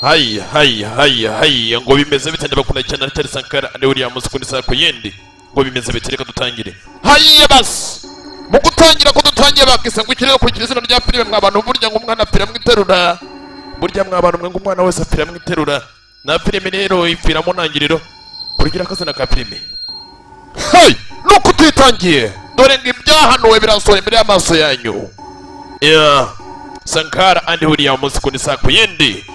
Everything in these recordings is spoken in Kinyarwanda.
Hayi ngo bimeze bite ndabakunda cyane Richard Sankara ande Williams kundi sako yendi ngo bimeze bite reka dutangire hayi bas mu gutangira ko dutangiye bakise ngo ikirere ku izina rya filime mwabantu burya ngo umwana apira mwiterura burya mwabantu mwe ngo umwana wese apira mwiterura na filime rero ipfira mu ntangiriro kugira akazina ka filime nuko tuyitangiye dore ngo ibyahanuwe birasohoye imbere y'amaso yanyu Sankara ande Williams kundi sako yendi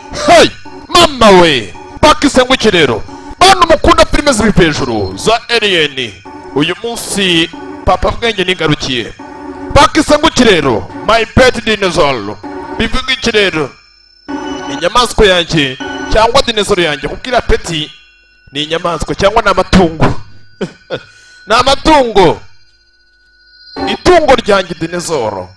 mama we bakise ngo ikirero bantu mukunda filime ziri hejuru za Alien uyu munsi papa bwenge nigarukiye bakise ngo ikirero my pet dinosaur bivuga ikirero inyamaswa yanjye cyangwa dinosaur yanjye kubwira peti ni inyamaswa cyangwa n'amatungo n'amatungo itungo ryanjye dinosaur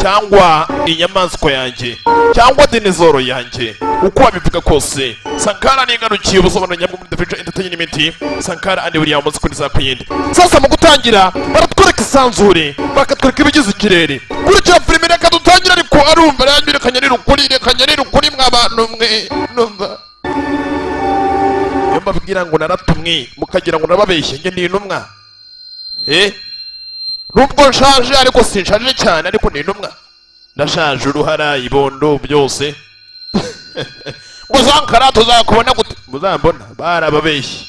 cyangwa inyamaswa yanjye cyangwa dinosaur yanjye uko wabivuga kose Sankara nigarukiye ubusobanuro nyabwo muri The Future Entertainment Sankara ande Williams kundi za kuyindi sasa mu gutangira baratwereka isanzure bakatwereka ibigize ikirere kurikira filime reka dutangira ariko arumva yanyirekanye n'ukuri mwabantu mwe numva yamba bibwira ngo naratumwe mukagira ngo nababeshye nge ndi intumwa nubwo nshaje ariko sinshaje cyane ariko ni intumwa ndashaje uruhara ibondo byose ngo Sankara tuzakubona gute muzambona barababeshye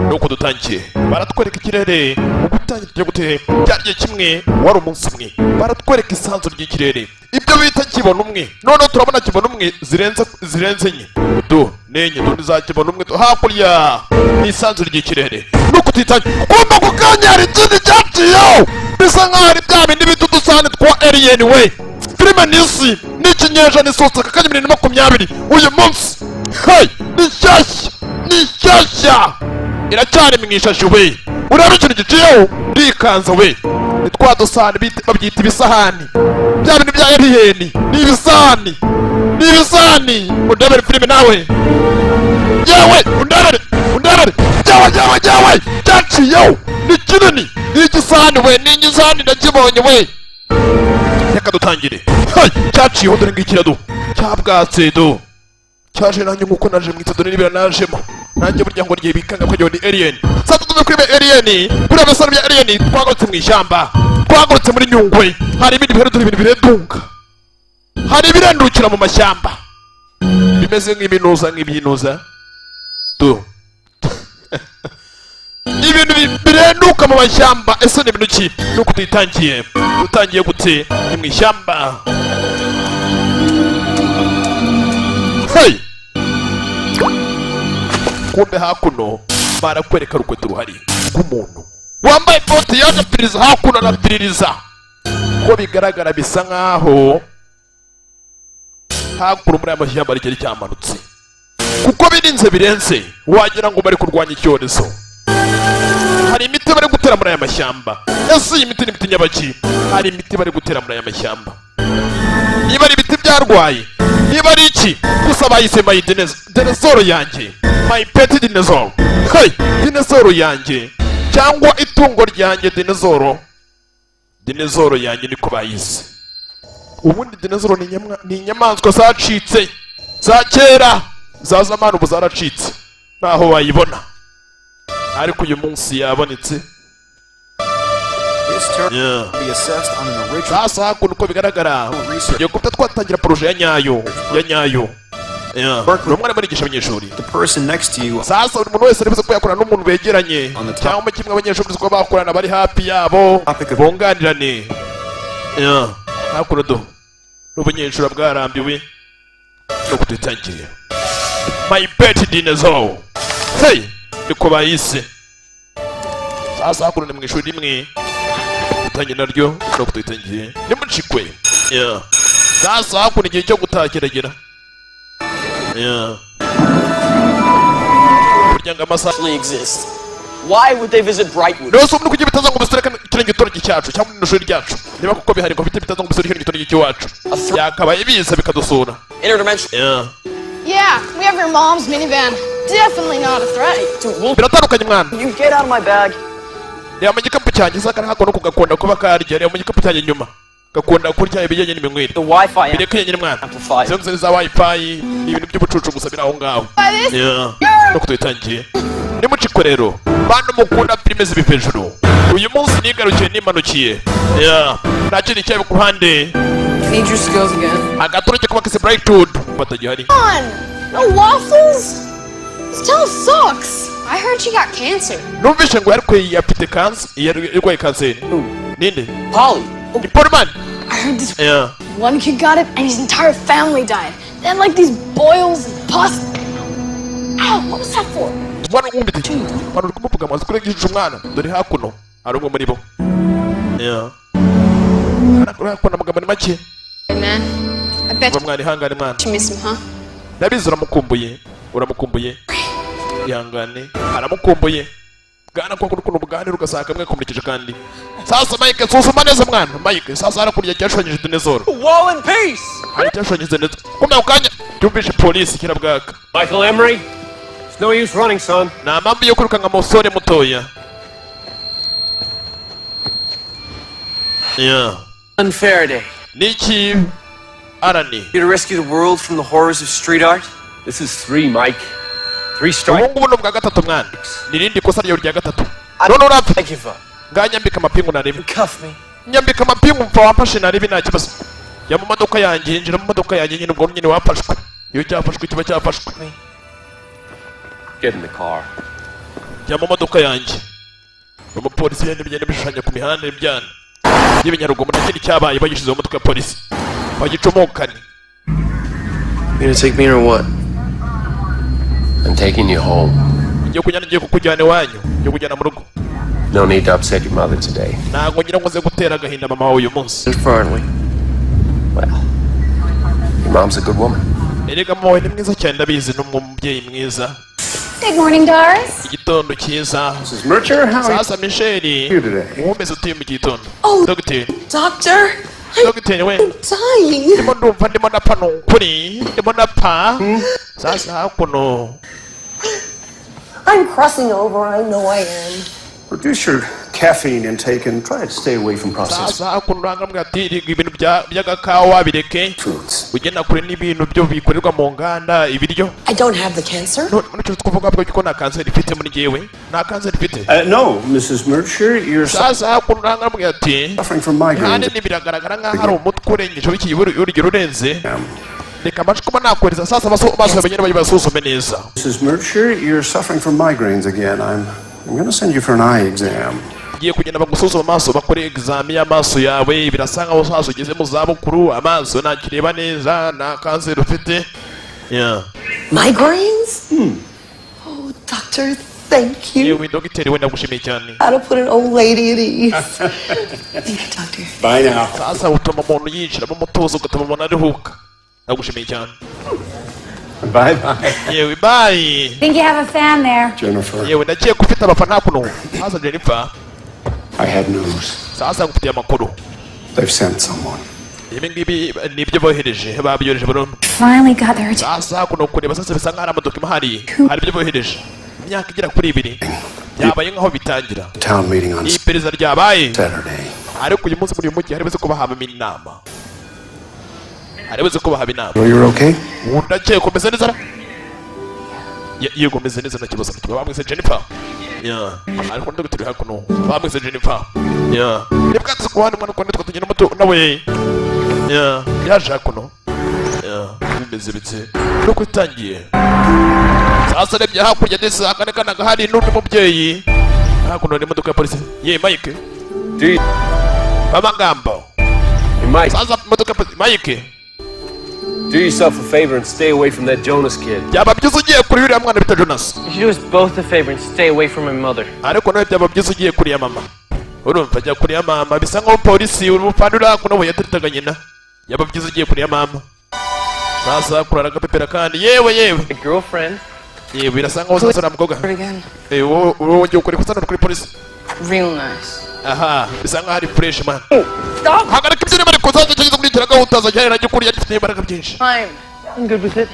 nuko dutangiye baratwereka ikirere mu gutangira cyo gute cyariye kimwe wari umunsi umwe baratwereka isanzu ry'ikirere ibyo bita kibona umwe none turabona kibona umwe zirenze nye nenye dundi za kibona umwe hakurya ni isanzu ry'ikirere nuko tuyitangiye ugomba gukanyara ikindi cyaciyeho bisa nk'aho ari bya bindi bita udusahane twa Alien we filime n'isi n'ikinyejana isohotse aka kanya 2020 uyu munsi ni shyashya iracyari mu ishashi we urabona ikintu giciyeho rikanze we ni twa dusahane babyita ibisahani bya bintu bya Alien ni ibisahani undebere filime nawe yewe undebere yewe cyaciyeho ni kinini ni igisahani we ni igisahani ndakibonye we reka dutangire cyaciyeho dore ngikirado cyabwatse do cyaje nanjye nkuko naje mwita dore nibira najemo nanjye burya ngo rye bikanga ko ni Alien sasa tuve kuri Alien kuri abasara bya Alien twagotse mu ishyamba twagotse muri Nyungwe hari ibindi biheru ibintu biredunga hari ibirendukira mu mashyamba bimeze nk'ibyinuza do ibintu birenduka mu mashyamba ese ni ibintu ki nuko tuyitangiye gute ni mu ishyamba kumbe hakuno barakwereka rukweto ruhari rw'umuntu wambaye bote yaje apiririza hakuno arapiririza ko bigaragara bisa nkaho hakuno muri aya mashyamba rigeri cyamanutse kuko birenze wagira ngo bari kurwanya icyorezo hari imiti bari gutera muri aya mashyamba ese iyi miti ni imiti nyabaki hari imiti bari gutera muri aya mashyamba niba ari ibiti byarwaye niba ari iki gusa bayise my dinosaur yanjye my pet dinosaur dinosaur yanjye cyangwa itungo ryanjye dinosaur yanjye niko bayise ubundi dinosaur ni inyamaswa zacitse za kera za zamani ubu zaracitse ntaho wayibona ariko uyu munsi yabonetse sasa hakuno uko bigaragara tugiye kuba twatangira poroje ya nyayo ni umwana murigisha abanyeshuri sasa buri muntu wese aribuze ko yakorana n'umuntu begeranye cyangwa kimwe abanyeshuri ko bakorana bari hafi yabo bunganirane hakuno do n'ubunyeshuri bwarambiwe no kudutangiye my pet dinosaur niko bayise sasa hakuno ni mu ishuri rimwe dutangiye naryo no kudutangiye ni mucikwe sasa hakuno igihe cyo gutaha kiragera burya ngo amasaha Why would they visit Brightwood? No, so nuko bitaza ngo bisore kirenge gitorage cyacu cyangwa no shuri ryacu niba kuko bihari ko bite bitaza ngo bisore kirenge gitorage cyacu yakabaye biza bikadusura Interdimensional. Yeah, we have your mom's minivan. Definitely not a threat. Dude, biratandukanye mwana. you get out of my bag. Reba mu gikapu cyanjye saka hako no kugakonda kuba karya reba mu gikapu cyanjye nyuma gakunda kurya ibijyanye n'iminywere The Wi-Fi birekanye nyine mwana amplifier. izo nzira za wifi ni ibintu by'ubucucu gusa biri aho ngaho no kutuyitangiye nimuciko rero bantu mukunda filime zibi hejuru uyu munsi nigarukiye nimanukiye nta kindi cyabe ku ruhande Need your skills again. agatoroke kuba kese Brightwood batagihari Come on! No waffles? Still sucks. I heard she got cancer. numvishe ngo yarwaye afite kansa yarwaye kanseri ninde Polly. ni Polman I heard this one kid got it and his entire family died. They had like these boils and pus. Ow, what was that for? mwana wumvite mwana uri kumuvuga amazi kuri gishusho umwana dore hakuno hari umwe muri bo arakora amagambo ni make Hey man, I bet mwana ihangane mwana you miss him, huh? ndabizi uramukumbuye ihangane aramukumbuye bwana kwa kurukuno bugane rugasanga kamwe kumurikije kandi sasa Mike susuma neza mwana Mike sasa arakurya cyashonyije dinezoro Wall in peace. hari cyashonyije neza kumya ukanya cyumvishe polisi kirabwaka Michael Emery? It's no use running, son. na mpamvu yo kwiruka nka musore mutoya Unfair day. niki arani Here to rescue the world from the horrors of street art. This is 3, Mike. 3 strikes. ubu ngubu ni ubwa gatatu mwana nirindi kosa ryawe rya gatatu none urapfa I give up. nganyambika amapingu narebe Cuff me. nyambika amapingu mfa wamfashe narebe nta kibazo ya mu modoka yanjye yinjira mu modoka yanjye nyine ubwo nyine wafashwe iyo cyafashwe kiba cyafashwe Get in the car. ya mu modoka yanjye umupolisi yandi bigenda bishushanya ku mihanda ibyana y'ibinyarugomo nta kindi cyabaye bagishize mu modoka ya polisi bagicomokane You gonna take me or what? I'm taking you home. ngiye kujyana ngiye kukujyana iwanyu ngiye kujyana mu rugo No need to upset your mother today. ntabwo ngira ngo nze gutera agahinda mama wawe uyu munsi Far, aren't we? Well, your mom's a good woman. erega mama wawe ni mwiza cyane ndabizi ni umubyeyi mwiza Good morning, Doris. igitondo cyiza Mrs. Murcher, how are sasa Michelle you today? umeze utuye mu gitondo Oh. dogiteri Doctor, dogiteri we dying. ndimo ndumva ndimo napfa ni ukuri ndimo napfa sasa hakuno I'm crossing over, I know I am. Reduce your caffeine intake and try to stay away from processed sasa hakuno urangambwa ati "Riga ibintu by'agakawa bireke foods. ugenda kure n'ibintu byo bikorerwa mu nganda ibiryo I don't have the cancer. none nicyo twavuga bwo ko nta kanseri ifite muri jyewe nta kanseri ifite No, Mrs. Murcher, you're sasa hakuno urangambwa ati suffering from kandi migraines. biragaragara nk'aho hari umutwe urengeje w'ikiyi urugero urenze Um, reka amajwi kuba nakohereza sasa amaso bagenda basuzume neza Mrs. Murcher, you're suffering from migraines again. I'm going to send you for an eye exam. ngiye kugenda bagusuzuma amaso bakore examen y'amaso yawe birasa nkaho sazo ugeze mu zabukuru amaso ntakireba neza nta kanseri ufite Migraines? Oh, doctor, thank you. yewe dogiteri we ndagushimiye cyane How to put an old lady at ease. Thank you, doctor. Bye now. sasa utuma umuntu yinjiramo umutuzo ugatuma umuntu aruhuka ndagushimiye cyane Bye bye. yewe bayi Think you have a fan there? Jennifer, yewe ndagiye kufite abafana hakuno sasa Jennifer I have news. sasa ngufitiye amakuru They've sent someone. ibi ngibi ni ibyo bohereje babyohereje burundu Finally got their attention. sasa kuno kureba sasa bisa nkaho ari amadokima hari ibyo bohereje imyaka igera kuri 2 byabaye nkaho bitangira The town meeting on iperereza ryabaye Saturday. ariko uyu munsi muri uyu mujyi hari buze kuba habamo inama hari buze kuba haba inama Oh, you're okay? ndakeye komeza neza ra yego meze neza nta kibazo mutwe bamwise Jennifer ariko ndaguturi hakuno bamwise Jennifer nibwatse ku bandi mwana kwandi twatugenda muto nawe yaje hakuno bimeze bitse nuko itangiye sasa rebye hakurya ndetse akane kana gahari n'undi mubyeyi hakuno ni imodoka ya polisi Mike Do you... bamagambo Hey, Mike, sasa imodoka ya polisi Mike do yourself a favor and stay away from that Jonas kid. byaba byiza ugiye kuri uriya mwana bita Jonas You should do us both a favor and stay away from my mother. ariko nawe byaba byiza ugiye kuri ya mama urumva ajya kuri ya mama bisa nkaho polisi urumufandura kuno we yataritaga nyina yaba byiza ugiye kuri ya mama sasa kurara agapepera kandi yewe A girlfriend? yewe birasa nkaho sasa uriya mukobwa Again. wowe ugiye kuri kusanura kuri polisi Real nice. aha bisa nkaho ari fresh man hagarika ibyo ariko sasa cyageze kuri kira gahunda azajya najya kuri yagifite imbaraga byinshi I'm good with it.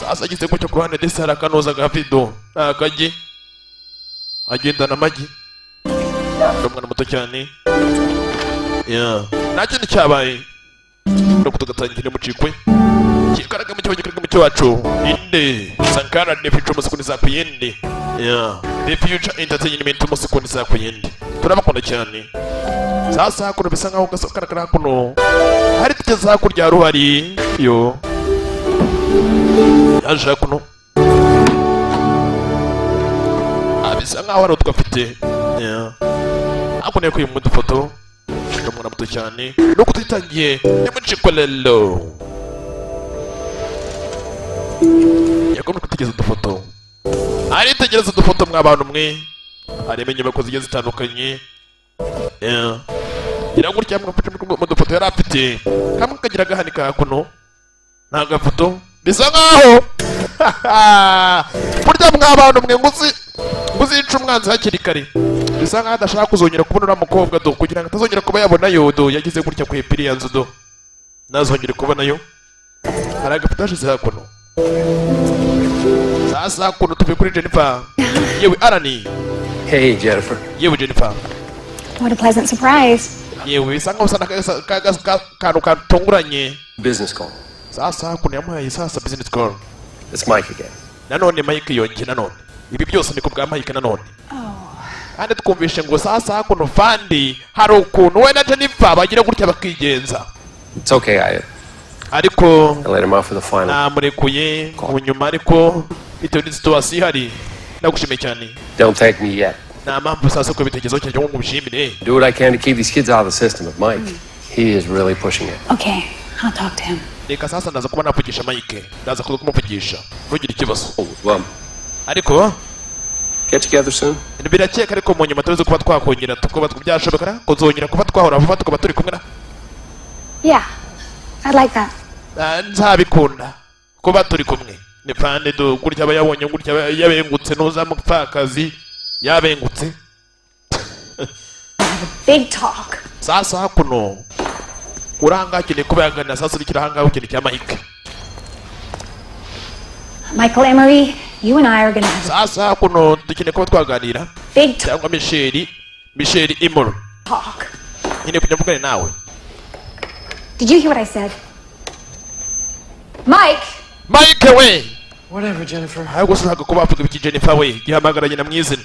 sasa ageze ku cyo ku ruhande ndetse hari akanoza gafido akagi agendana amagi ni umwana muto cyane nta kindi cyabaye no kutugatangira mucikwe kikaraga mu cyo wacu inde Sankara the future musikuni za kuyende the future entertainment musikuni za kuyende turabakunda cyane sasa hakuno bisa nkaho gasokarakara hakuno hari tugeze hakurya ruhari yo yaje hakuno abisa nkaho ari utwafite hakuno yakuye mu dufoto kamwana muto cyane no kutitangiye yamucikolelo yakomeje kutigeza udufoto aritegereza udufoto mw'abantu mwe areba inyubako zigiye zitandukanye iragurya mu dufoto yari afite kamwe kagira agahanika hakuno nta gafoto bisa nkaho burya mw'abantu mwe nguzica umwanzi hakiri kare bisa nkaho adashaka kuzongera kubona uriya mukobwa do kugira ngo atazongera kuba yabonayo do yagize gutya ku epiri yanzu do ntazongere kubonayo hari agafoto hashize hakuno sasa hakuno tuvuye kuri Jennifer yewe Arani. Hey Jennifer. Yewe Jennifer. What a pleasant surprise. Yewe bisa nkaho usana kantu katunguranye. Business call. Sasa hakuno yamuhaye sasa business call. It's Mike again. Nanone Mike yongeye nanone ibi byose ni kubwa Mike nanone kandi twumvishe ngo sasa hakuno fandi hari ukuntu we na Jennifer bagira gutya bakigenza. It's okay, ariko I let him out for the final. namurekuye mu nyuma ariko bitewe n'isituwasiyo ihari ndagushimiye cyane. Don't take me yet. nta mpamvu sasa ko bitekerezo cyanjye ngo mushimire. Do what I can to keep these kids out of the system, but Mike, he is really pushing it. Okay, I'll talk to him. Reka sasa ndaza kuba navugisha Mike, ndaza kuza kumuvugisha ntugire ikibazo. Ariko get together soon. birakeka ariko mu nyuma tuzi kuba twakongera tukuba byashobora kuzongera kuba twahora vuba tukaba turi kumwe na. Yeah, I'd like that. nzabikunda kuba turi kumwe ni fande do gutya bayabonye gutya yabengutse noza mupfakazi yabengutse. Big talk. Sasa hakuno uranga kine kuba yagana sasa bikira hanga ukine cya Mike. Michael Emery, you and I are gonna have sasa hakuno dukine kuba twaganira big talk. cyangwa Michelle Emery Talk. nyine kunyavugane nawe. Did you hear what I said? Mike we. Whatever, Jennifer. Hayo gushaka kuba avuga iki Jennifer we gihamagara nyina mwizina.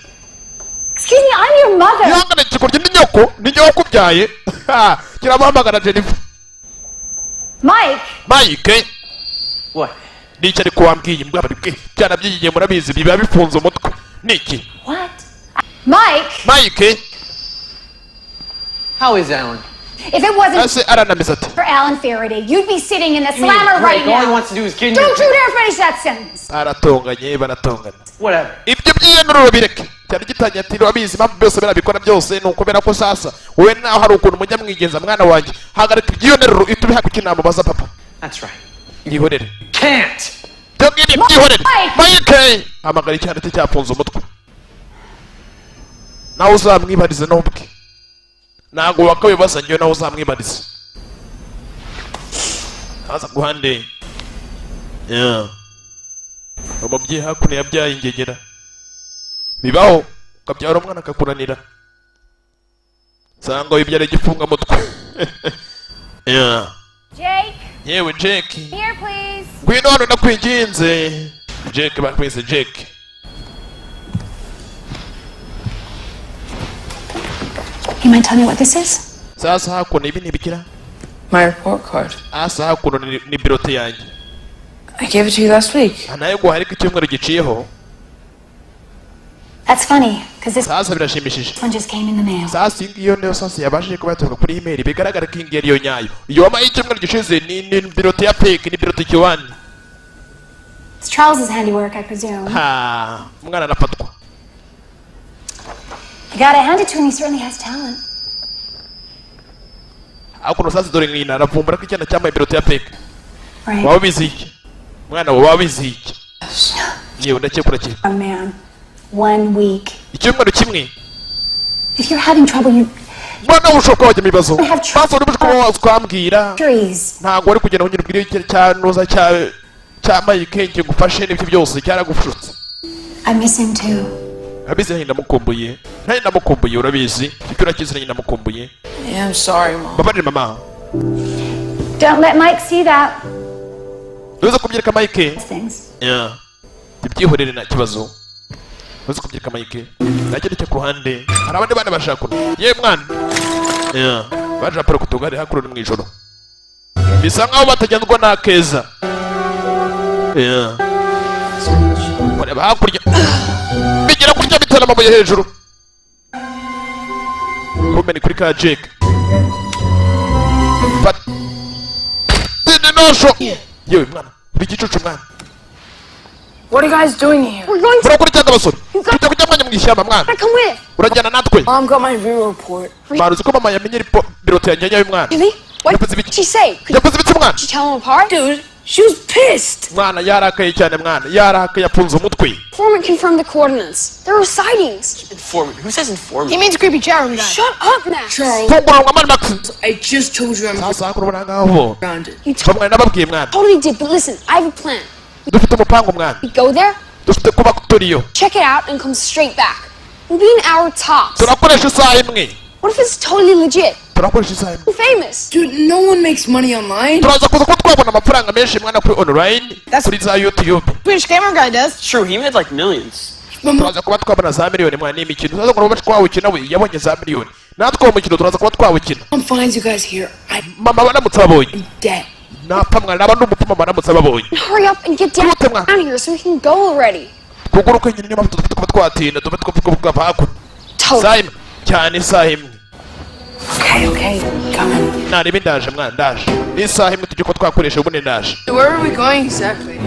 Excuse me, I'm your mother. Yangana kikurye ni nyoko kubyaye. Kirabahamagara Jennifer. Mike. What? Niki ari kuwambwiye imbwa bari bwe cyana byigiye murabizi biba bifunze umutwe. Niki? What? Mike. How is Alan? If it wasn't for Alan Faraday, you'd be sitting in the slammer right now. All he wants to do is get in Don't you dare finish that sentence. baratonganye. Whatever. Ibyo byiyenururo bireke. Cyane gitangiye ati abizi mpamvu byose birabikora byose nuko bera ko sasa we naho hari ukuntu mujya mwigenza mwana wanjye hagarika ibyiyenururo itubiha kukinama baza papa. That's right. Ihorere. Can't. Togini ihorere. Mike. Amagara cyane cyafunze umutwe. Nawe uzamwibarize nobwe. Nago wakawe basangiye nawe uzamwibarize. Haza guhande. Umubyeyi hakuno yabyaye ingegera. Bibaho ukabyara umwana akakunanira. Sanga wibyara igifunga mutwe. Jake. Yewe Jake. Here please. Gwino hano nakwinginze. Jake bakwise Jake. You mind telling me what this is? Sasa hakuno ibi nibikira. My report card. Asa hakuno ni birote yanjye. I gave it to you last week. Anaye guharika icyumweru giciyeho. That's funny, because this Sasa birashimishije. one just came in the mail. Sasa iyo niyo sasa yabashije kubatunga kuri email bigaragara ko ingeri yo nyayo. Iyo wamaye icyumweru gishize ni birote ya fake ni birote kiwani. It's Charles's handiwork, I presume. Umwana anafatwa. I gotta hand it to him, he certainly has talent. Hakuno sasa dore ngina aravumbura ko icyana cyambaye birote ya fake. Right. Waba biziki. Mwana waba biziki. Yewe ndakekura ki. A man. 1 week. Icyumweru kimwe. If you're having trouble, you Mwana ushoka wajya mibazo. have Basa uri bushaka wakwambwira. trees. Ntago ari kugenda unyira ubwire cyanoza cyambaye kenge gufashe n'ibyo byose cyaragushutse. I miss him too. abizi nanjye ndamukumbuye nanjye ndamukumbuye urabizi icyo urakizi nanjye ndamukumbuye. Yeah, I'm sorry, Mom. Babarire mama. Don't let Mike see that. Uza kubyereka Mike. Things. Yeah. Ibyihorere nta kibazo. Uza kubyereka Mike. Nacyo cyo ku ruhande. Hari abandi bana bashaka kuno. Ye mwana. Yeah. Baje apara kutugare hakuru mu ijoro. Bisa nkaho batajyandwa na Keza. Yeah. Bareba hakurya. Bigera kurya bitana amabuye hejuru. Komeni kuri ka Jake. But Dinosho. Yewe mwana. Bigicucu mwana. What are you guys doing here? We're going to Murakuri cyangwa basore. Tujya kujya mwanya mu ishyamba mwana. come with. Urajyana natwe. Mom got my view report. Maruzi ko mama yamenye birote yanjye yayo mwana. Really? What Yavuze did ibiki? she say? Could Yavuze ibiki mwana? you tell them apart? Dude, she was pissed. Mwana yarakaye cyane mwana. Yarakaye yafunze umutwe. Informant confirmed the coordinates. There were sightings. Informant. Who says informant? He means creepy chatroom guy. Shut up, Max. Charles, Fungura ngo mwana Max. I just told you I'm Sasa kurubona ngaho. grounded. You Bamwe nababwiye mwana. totally did, but listen, I have a plan. Dufite umupango mwana. We go there, Dufite kuba turiyo. check it out, and come straight back. We'll be an hour tops. Turakoresha isaha imwe. What if it's totally legit? Turakoresha isaha imwe. I'm famous. Dude, no one makes money online. Turaza kuza kuba twabona amafaranga menshi mwana kuri online. Kuri za YouTube. British camera guy does. True, he made like millions. Turaza kuba twabona za miliyoni mwana n'imikino. Turaza kuba twawukina we yabonye za miliyoni. Natwe mu mukino turaza kuba twawukina. Mom finds you guys here. I'm Mama baramutse babonye. dead. Napfa mwana naba n'umupfu mama baramutse babonye. Hurry up and get down Come on. here so we can go already. Kuguruka nyine niba dufite kuba twatinda dufite kuba hakuno. Totally. Isaha imwe cyane isaha imwe. Okay, coming. Nareba ndaje mwana ndaje. Ni isaha imwe tujye ko twakoresha ubundi ndaje. Where are we going exactly?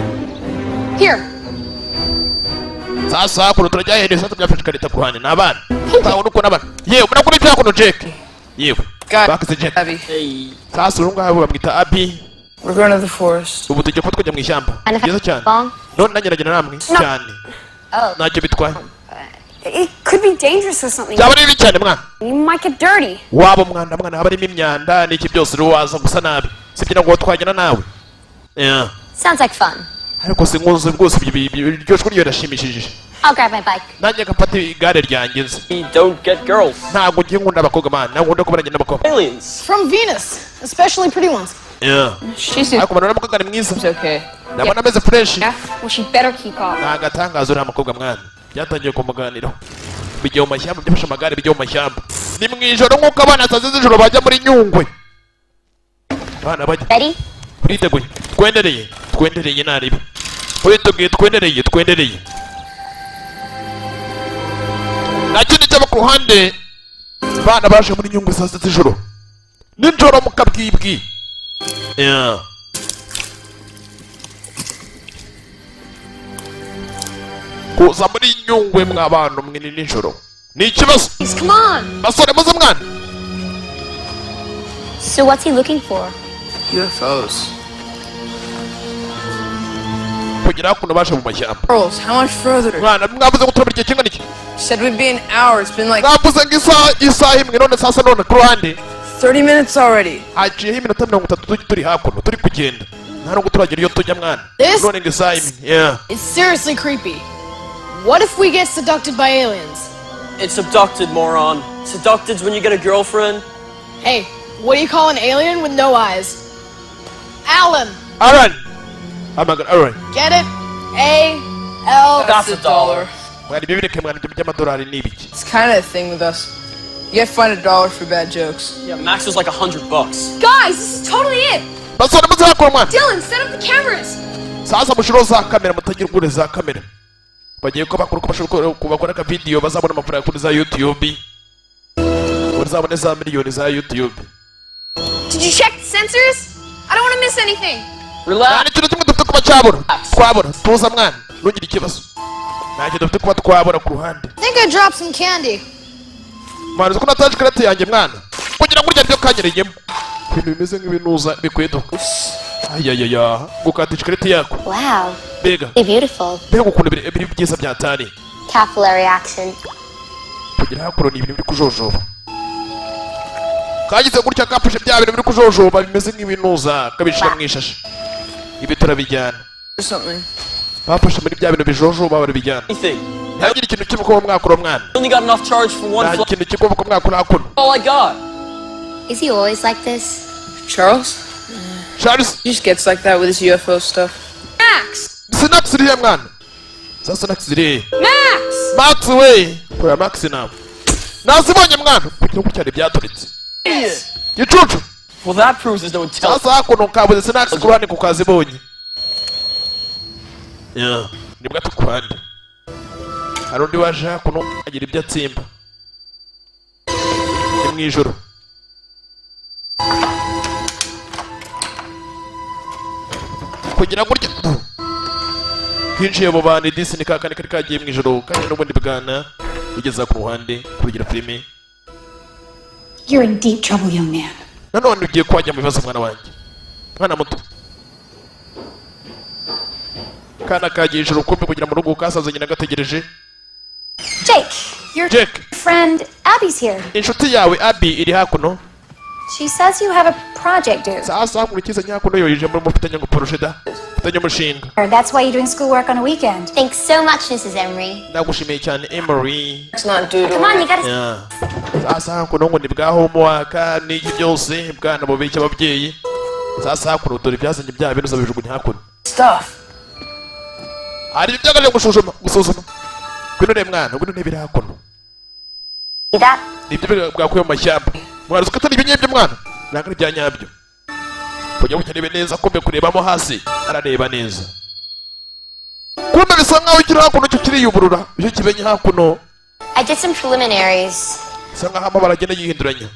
Here. Sasa hakuno turajya hejuru sasa byafashe karita ku ruhande n'abana. Tawo nuko n'abana. Yewe murakuri byakuno Jake. Yewe. Bakize Jake. Abby. Hey. Sasa urunga habo bamwita Abi. We're going to the forest. Ubu tujye ko twajya mu ishyamba. And if Byiza cyane. long? None nangeragena namwe cyane. Oh. Ntacyo bitwaye. It could be dangerous or something. Byaba ari bibi cyane mwana. You might get dirty. Waba umwanda mwana haba harimo imyanda n'iki byose rero waza gusa nabi. Sibyo ngo twagena nawe. Yeah. Sounds like fun. Ariko sinkunze rwose biryoshye kuri yo rashimishije. I'll grab my bike. Nanjye gafata igare ryanjye nzi. We don't get girls. Ntabwo ngiye nkunda abakobwa man. Ntabwo nkunda kubana n'abakobwa. Aliens. From Venus, especially pretty ones. Yeah. She's Ariko mbona n'umukobwa ni mwiza. okay. Ndabona ameze fresh. Yeah? Well, she better keep off. Nta gatangazo uriya mukobwa mwana. Byatangiye kumuganiraho. Bijya mu mashyamba byafashe amagare bijya mu mashyamba. Ni mu ijoro nk'uko abana sazi z'ijoro bajya muri Nyungwe. Abana bajya. Ready? Uriteguye. Twendereye naribi. Uriteguye twendereye. Nakindi cyaba ku ruhande. Abana baje muri Nyungwe sazi z'ijoro. Nijoro mu kabwibwi. Yeah. Kuza muri Nyungwe mw'abantu mwe ni nijoro. Ni ikibazo. Please, come on. Basore muze mwana. So what's he looking for? UFOs. Kugera hakuno baje mu mashyamba. Charles, how much further? Mwana mwavuze ngo turabira igihe kingana iki? Said we'd be an hour. It's been like Mwavuze ngo isaha imwe none sasa none ku ruhande. 30 minutes already. Haciyeho iminota 30 turi hakuno turi kugenda. Nta nubwo turagera iyo tujya mwana. This- None ngo isaha imwe. Yeah. It's seriously creepy. What if we get seducted by aliens? It's abducted, moron. Seducted's when you get a girlfriend. Hey, what do you call an alien with no eyes? Alan. Aaron. Amagana Aaron. Get it? A-L. That's a dollar. Mwana bibireke mwana ibyo by'amadolari ni ibiki? It's kind of a thing with us. You get fined $1 for bad jokes. Yeah, max was like $100. Guys, this is totally it. Basore muze hakuno mwana. Dylan, set up the cameras. Sasa mushiro za kamera mutagira ugure za kamera. Bagiye ko bakora kubakora ka video bazabona amafaranga kuri za YouTube. Bazabona za miliyoni za YouTube. Did you check the sensors? I don't want to miss anything. Relax. Nta kintu kimwe dufite kuba twabona tuza mwana ntugire ikibazo. Nta kintu dufite kuba twabona ku ruhande. I think I dropped some candy. Mwana uko nataje karate yanjye mwana. Kugira ngo urya byo kanyereyemo. Ibintu bimeze nk'ibinuza bikweduka. Ayayaya gukatisha karate yako. Wow. Bega. They're beautiful. Bega ukuntu biri byiza byatari. Capillary action. Kugira hakuno ni ibintu biri kujojoba. Kagize gutya kapushe bya bintu biri kujojoba bimeze nk'ibinuza kabishira mu ishashi. Ibi turabijyana. Or something. Bafashe muri bya bintu bijojoba barabijyana. Anything. Yagira ikintu kimwe ko mwakura mwana. Only got enough charge for one flight. Ikintu kimwe ko mwakura hakuno. All I got. Is he always like this? Charles? Charles He just gets like that with his UFO stuff. Max! Snacks irihe mwana? Sasa Snacks irihe? Max! Max we! Kura Max nawe. Nazibonye mwana. Kugira ngo cyane byaturitse. Gicucu. Well, that proves there's no intelligence. Sasa hakuno kabuze Snacks ku ruhande kukazibonye. Nibwo tukwande. Hari undi waje hakuno agira ibyo atsimba. Ni mwijoro. Kugira ngo kinjiye mu bandi Disney kakane kari kagiye mwijoro kandi n'ubundi bwana bigeza ku ruhande kugira filime. You're in deep trouble, young man. Nanone ugiye kwajya mu bibazo mwana wanjye. Mwana muto. Kana kagiye ijoro kumbe kugira mu rugo kasaze nyina gategereje. Jake, your friend Abby's here. Inshuti yawe Abby iri hakuno. She says you have a project due. Sasa nkurikiza nyakuno yoyije muri mufitanye ngo project mufitanye umushinga. That's why you're doing schoolwork on a weekend. Thanks so much, Mrs. Emery. Ndagushimiye cyane Emery. It's not due to Come on, you gotta... Sasa hakuno ngo ni bwa homework n'iki byose bwana bubike ababyeyi. Sasa hakuno dore byazanye bya bintu zabijugunya hakuno. stuff. Hari ibyagaje gusuzuma. Bino ne mwana, bino ne biri hakuno. Ida. Nibyo bwakuye mu mashyamba. Mwana uko atari ibyo mwana. Nanga bya nyabyo. Kujya gukenebe neza kumbe kurebamo hasi arareba neza. Kumbe bisa nkaho kiri hakuno cyo kiri yuburura. Icyo kibenye hakuno. I did some preliminaries. Sanga hama baragenda yihinduranya.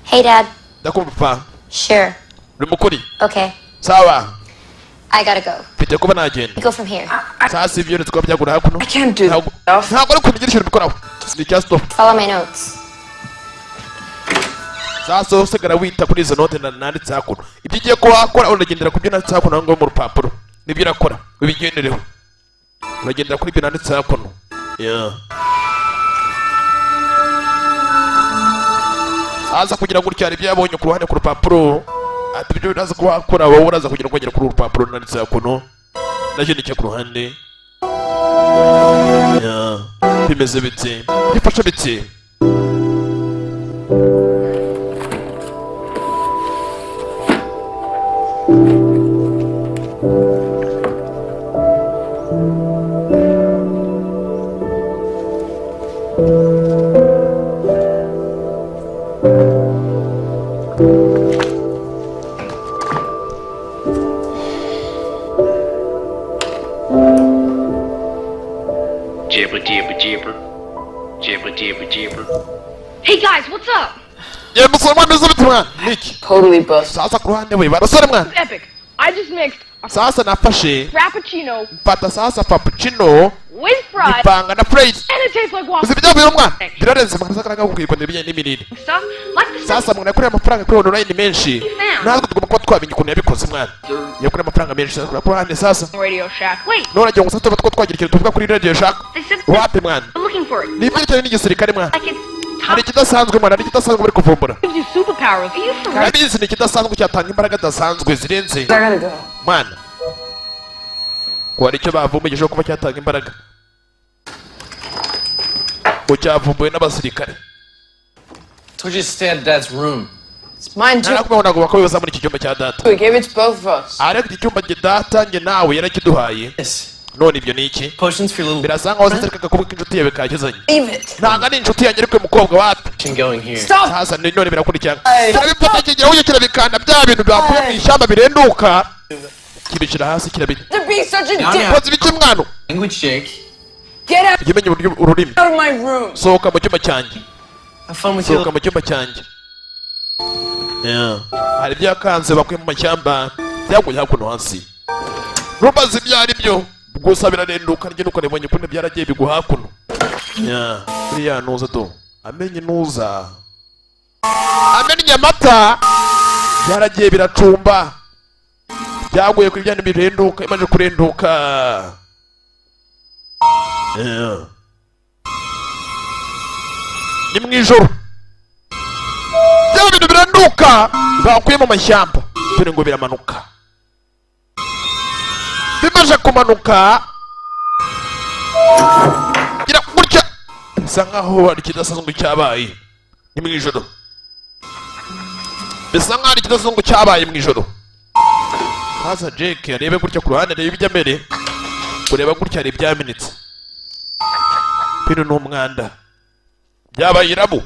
Hey, Dad. Ndakumva. Sure. Uri mukuri? Okay. Sawa. I gotta go. Mfite kuba nagenda. Go from here. Sasa ibyo nitwa byagura hakuno. I can't do that. Ntabwo ari kunigirishira bikoraho. Ni just stop. Follow my notes. Sasa usigara wita kuri izo note nanditse hakuno. Ibyo ugiye ko wakora uragendera ku byo nanditse hakuno ngo mu rupapuro. Nibyo urakora. Ubigendereho. Uragendera kuri ibyo nanditse hakuno. Sasa kugira ngo uryare ibyo yabonye ku ruhande ku rupapuro. Ati ibyo biraza ko wakora wowe uraza kugira ngo ugere kuri urupapuro nanditse hakuno. Nacyo nicyo ku ruhande. Bimeze bite? Bifashe bite? Hey guys, what's up? Totally bust. Sasa ku ruhande we barasore mwana. Epic. I just mixed Sasa nafashe Frappuccino mfata sasa Frappuccino with fries ipanga na fries. and it tastes like waffle. Uzibijya byo mwana. Birarenze mwana saka kugikwa n'ibijye n'imirire. Stuff like the Sasa mwana yakuriye amafaranga kuri online menshi. Natwe tugomba kuba twamenye ukuntu yabikoze mwana. Yakuriye amafaranga menshi sasa ku ruhande sasa. Radio Shack. Wait, None agiye ngo sasa twagira ikintu tuvuga kuri Radio Shack. they said Wapi mwana? I'm looking for it. Ni ibyo cyane n'igisirikare mwana. Like it's Hari top ikidasanzwe mwana, hari ikidasanzwe bari kuvumbura. gives you superpowers. Are you for real? Nabizi ni ikidasanzwe cyatanga imbaraga zidasanzwe zirenze. I gotta go. Mwana. Ko hari icyo bavumbuye cyo kuba cyatanga imbaraga. Ko cyavumbuye n'abasirikare. Told you to stay at Dad's room. It's mine too. Narakubona ngo bakobiza muri iki cyumba cya data. We gave it to both of us. Ariko iki cyumba cya data nge nawe yarakiduhaye. Yes. None ibyo ni iki? Potions for your little Birasa nkaho zitereka kuba inshuti yawe kakizanye. Leave it. Ntabwo ari inshuti yanjye ariko umukobwa wapi. going here. Stop. Sasa none birakurikirana. Turabifata kigira ujye kirabikanda bya bintu byakuye mu ishyamba birenduka. Kibicira hasi kirabika. To be such a dick. Koze ibiki mwana? Language, Jake. Get out Ikimenye uburyo ururimi. of my room. Sohoka mu cyumba cyanjye. Have fun with your Sohoka mu cyumba cyanjye. Hari ibyakanze bakuye mu mashyamba byaguye hakuno hasi. Rubazi byari byo. Gusa birarenduka njye nuko nebonye kunde byaragiye biguha hakuno. Buriya nuza do. Amenye nuza. Amenye amata. Byaragiye biracumba. Byaguye kuri byane birenduka imaje kurenduka. Ni mwijoro. Byaba bintu biranduka bakuye mu mashyamba. Dore ngo biramanuka. Bimaje kumanuka gira gutya bisa nkaho hari ikidasanzwe cyabaye ni mu ijoro bisa nkaho hari ikidasanzwe cyabaye mu ijoro haza Jake arebe gutya ku ruhande arebe ibijya mbere kureba gutya hari ibyamenetse bino ni umwanda byabaye irabu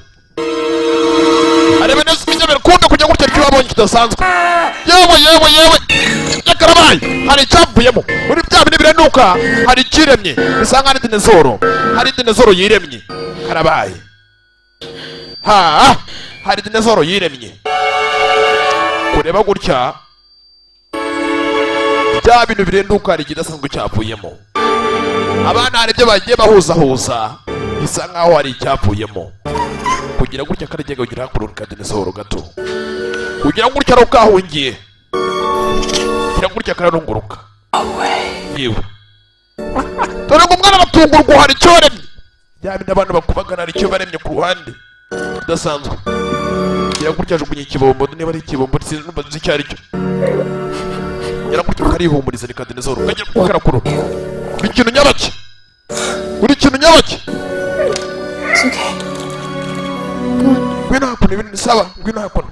arebe neza ibijya mbere kunda kujya gutya ariko wabonye kidasanzwe yewe yakarabaye hari icyavuyemo muri bya bine biranuka hari ikiremye bisa nkaho hari dinezoro yiremye karabaye hari dinezoro yiremye kureba gutya bya bintu birenduka hari ikidasanzwe cyavuyemo abana hari ibyo bagiye bahuzahuza bisa nkaho hari icyavuyemo kugira gutya karagega ugira hakururuka dinezoro gato kugira gutya ari ukahungiye kugira gutya kararunguruka yewe dore ngo umwana batungurwa hari icyo waremye bya bindi abantu bakubagana hari icyo baremye ku ruhande kidasanzwe kugira gutya ajugunye ikibombo niba ari ikibombo sinumva nzi icyo ari cyo kugira gutya karihumuriza ni kadinezoro kajya karakuru uri ikintu nyabaki It's okay. ngwino hakuno ibintu ni sawa ngwino hakuno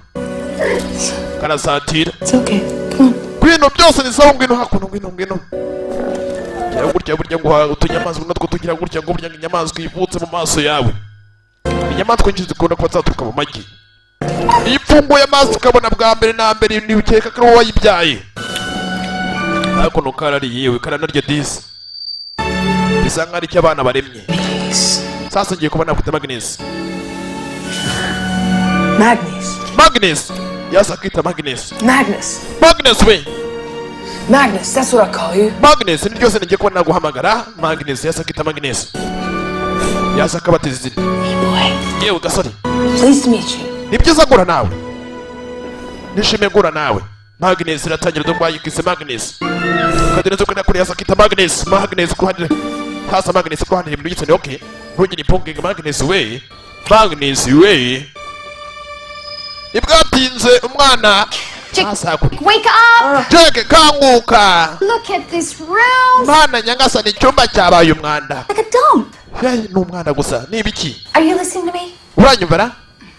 karasatira It's okay. Come on. ngwino byose ni sawa ngwino hakuno ngwino kugira gutya burya ngo utunyamaswa natwo tugira gutya ngo burya inyamaswa ivutse mu maso yawe inyamaswa nyinshi zikunda kuba zaturuka mu magi iyo ipfunguye amaso ukabona bwa mbere na mbere ntiukeka ko ari wowe wayibyaye hakuno karariye yewe karanarya disi bisa nkaho ari icyo abana baremye sasa ngiye kubona afite Magnus yasa akita Magnus we Magnus, that's what I call you. Magnus ni ryose ngiye kubona guhamagara Magnus yasa akita Magnus yasa akabatiza izina Hey boy. yewe gasore Pleased to meet you. ni byiza gura nawe nishimiye gura nawe Magnus iratangira dogwa yikise Magnus kadineze kwenda kuri yasa akita Magnus kuhande hasa Magnus kuhande ibintu yitse okay ntugire impungenge Magnus we ibwatinze umwana Wake up! Jake kanguka Look at this room! mwana nyangasa ni cyumba cyabaye umwanda Like a dump! ni umwanda gusa ni ibiki Are you listening to me? uranyumvara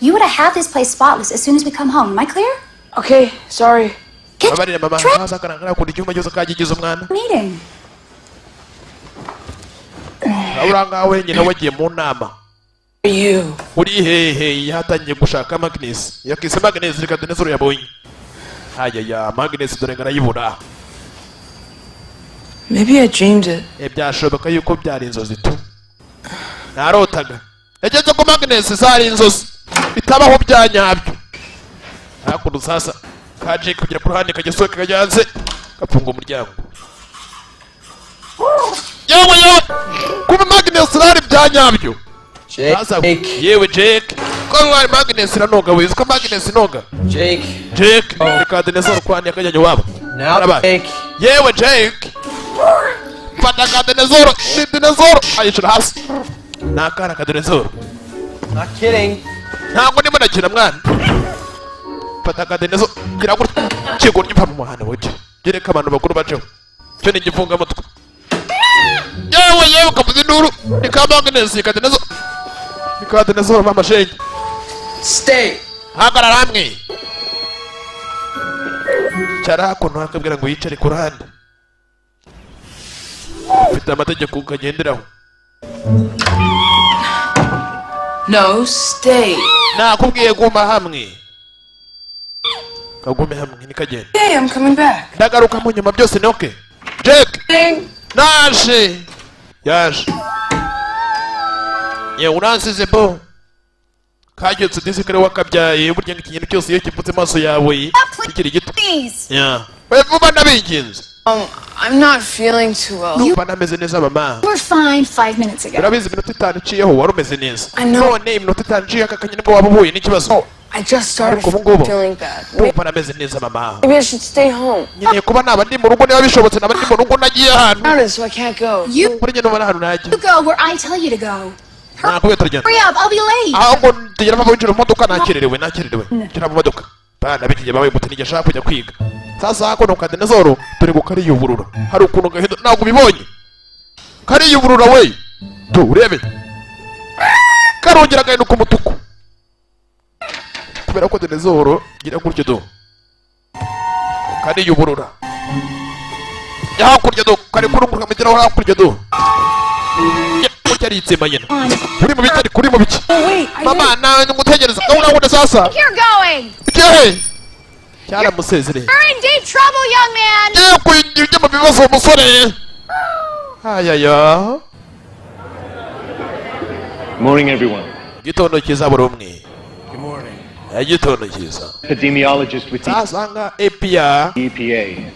You would have this place spotless as soon as we come home. Am I clear? Okay, sorry. Get abarira mama hasa karangara kuri cyumba cyose kagigize umwana meeting. uranga wenyine wagiye mu nama You. uri hehe yatangiye gushaka Magnus yakise Magnus reka dinezoro yabonye ya Magnus dore ngarayibura Maybe I dreamed it. byashoboka yuko byari inzozi tu narotaga yageze ko Magnus zari inzozi bitabaho byanyabyo hakuno sasa kaje kugira ku ruhande kajya sohoka kajyanze gafunga umuryango yewe kuba Magnus zari byanyabyo Jake. yewe Jake ko wari Magnus ranoga wize ko Magnus noga Jake reka dinezoro kwani akajyanye wabo Now, Jake. yewe Jake fata kadinezoro ayishura hasi nakana kadinezoro Not kidding. ntabwo ndimo nakina mwana fata kadinezoro gira gutya kigo nyipfa mu muhanda wote gereka abantu bakuru baceho cyo ni igifunga mutwe yewe kavuze induru ni ka Magnus kadinezoro ni kadinezoro mama shenge Stay. hagarara hamwe cara hakuno akabwira ngo yicare ku ruhande ufite amategeko ukagenderaho No, stay. nakubwiye guma hamwe kagume hamwe nikagenda Hey, I'm coming back. ndagaruka mu nyuma byose ni okay Jake naje yaje yewe uransize bo kagyotse disi kare wakabyaye burya ngo ikintu cyose iyo kivutse amaso yawe kikiri gito vuba ndabinginze I'm not feeling too well. numva nameze neza mama You were fine 5 minutes ago. urabizi iminota 5 iciyeho wari umeze neza I know. none iminota 5 iciye aka kanya nibwo waba uhuye n'ikibazo I just started ariko ubu ngubu feeling bad. numva nameze neza mama Maybe I should stay home. nkeneye kuba naba ndi mu rugo niba bishobotse naba ndi mu rugo nagiye ahantu Crowded, so I can't go. You muri njye numva n'ahantu najya go where I tell you to go. nakubwiye turagenda Hurry up, I'll be late. ahubwo tugera mpamvu winjira mu modoka nakererewe ngira mu modoka bana bigiye babaye muti nijya ashaka kujya kwiga sasa hakuno kadinezoro turi gukariyuburura hari ukuntu gahindo ntabwo ubibonye kariyuburura we do urebe karongera gahinduka umutuku kubera ko dinezoro gira gutyo do kariyuburura hakurya do kari kurunguruka mugeraho hakurya do kurya ari itsema nyina kuri mu biki kuri mu biki mama na ngutegereza urabona sasa You're going. Jehe cyara musezere You're in deep trouble, young man. ye kuyijya mu bibazo umusore ayaya Morning, everyone. gitondo cyiza buri umwe Good morning. gitondo cyiza Epidemiologist with the sasanga EPA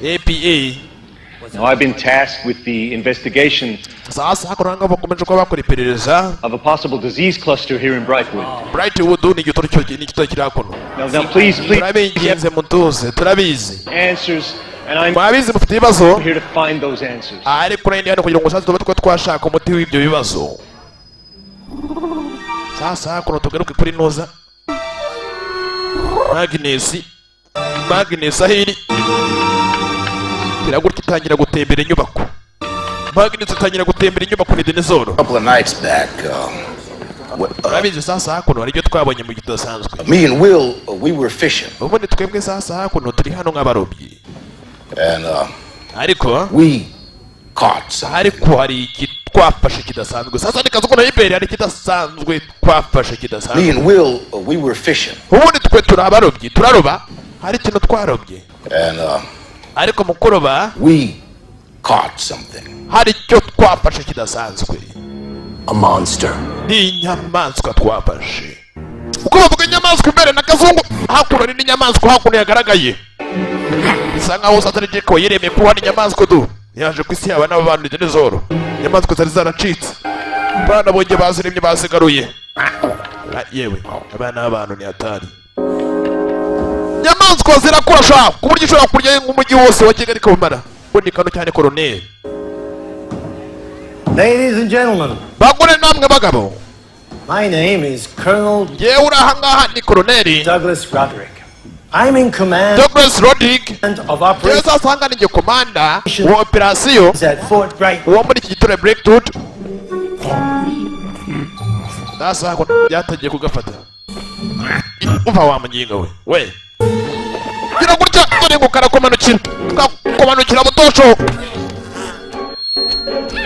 EPA. Now, I've been tasked with the investigation sasa hakoranga bakomeje kuba bakora iperereza of a possible disease cluster here in Brightwood. Brightwood ni igitoro kiri hakuno Now, please, turabinginze mutuze turabizi answers, and I'm mwabizi mufite ibibazo here to find those answers. ariko rero ndi hano kugira ngo sasa tube twashaka umuti w'ibyo bibazo sasa hakuno tugaruke kuri noza Magnus ahiri kiragurika itangira gutembera inyubako Magnus itangira gutembera inyubako ni dinezoro couple of nights back, urabizi sasa hakuno hari ibyo twabonye mu gidasanzwe me and Will, we were fishing, ubundi twebwe sasa hakuno turi hano nk'abarobyi and ariko we caught something. ariko hari twafashe kidasanzwe sasa ni kazi ko na ibere hari kidasanzwe twafashe Me kidasanzwe and Will, we were fishing, ubundi twe turi abarobyi turaroba hari ikintu twarobye and ariko mu kuroba we caught something. hari icyo twafashe kidasanzwe A monster. ni inyamaswa twafashe uko bavuga inyamaswa imbere na kazungu hakuno ni n'inyamaswa hakuno yagaragaye bisa nkaho satani jeko yiremeye kuba n'inyamaswa du yaje ku isi yaba n'abantu dinezoro inyamaswa zari zaracitse abana bonye baziremye bazigaruye yewe abana b'abantu ni hatari inyamaswa zirakurasha ku buryo ushobora kurya nk'umujyi wose wa Kigali kawumara ubundi kano cyane koroneri Ladies and gentlemen, bagore namwe bagabo my name is Colonel yewe uri ahangaha ni koroneri Douglas Roderick. I'm in command Douglas Roderick of yewe operations sasa hanga ni komanda wa operasiyo at Fort Bright. uwo muri iki gitore Brightwood sasa hako byatangiye kugafata umva wa muginga we gira gutya dore ngo karakomanukira butosho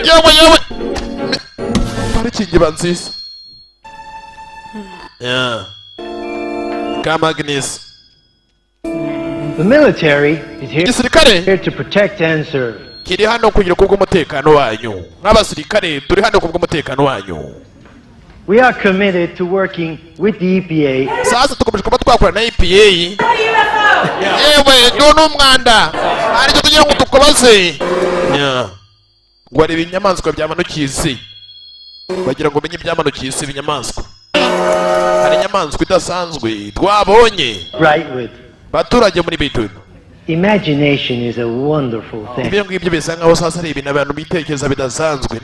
yewe parikingi banzisa ka Magnus The military is igisirikare here to protect and serve. kiri hano kugira kubw'umutekano wanyu nk'abasirikare turi hano kubw'umutekano wanyu We are committed to working with the EPA sasa tukomeje kuba twakora na EPA yewe nyo n'umwanda aricyo tugira ngo tukubaze ngo hari ibinyamaswa byamanukiye isi bagira ngo umenye ibyamanukiye isi ibinyamaswa hari inyamaswa idasanzwe twabonye Brightwood. baturage muri Brightwood Imagination is a wonderful thing. ibyo ngibyo bisa nkaho sasa ari ibintu abantu bitekereza bidasanzwe